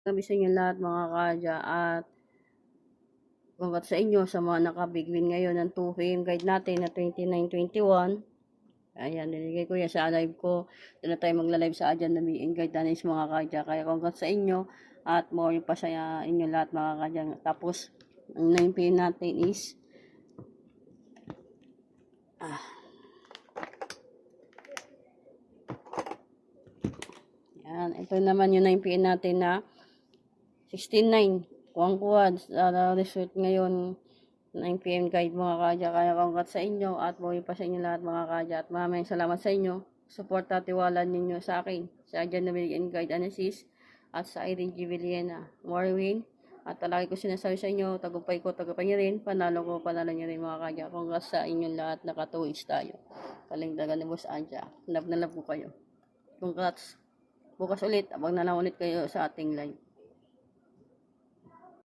Gabi sa inyo lahat mga kadya at congrats sa inyo sa mga naka-big win ngayon ng 2 fame guide natin na 29-21. Ayan, niligay ko yan sa live ko. Doon na tayo magla-live sa Adyan na Big Guide Danis mga kadya. Kaya congrats sa inyo at more pa sa inyo lahat mga kadya. Tapos, ang 9 pin natin is yan, ito naman yung 9 pin natin na 16-9. Kuwang-kuwa sa result ngayon 9 PM guide mga kadya. Kaya congrats sa inyo at buhay pa sa inyo lahat mga kadya. At maraming salamat sa inyo. Support at tiwala ninyo sa akin. Sa Adyan na Big Guide Analysis at sa Irene G. Villena. More win. At talaki ko sinasabi sa inyo, tagumpay ko, tagumpay niyo rin. Panalo ko, panalo niyo rin mga kadya. Congrats sa inyo lahat. Nakatuwis tayo. Kalingdagan ni Boss Adya. Love na love ko kayo. Congrats. Bukas ulit. Abang na lang ulit kayo sa ating live.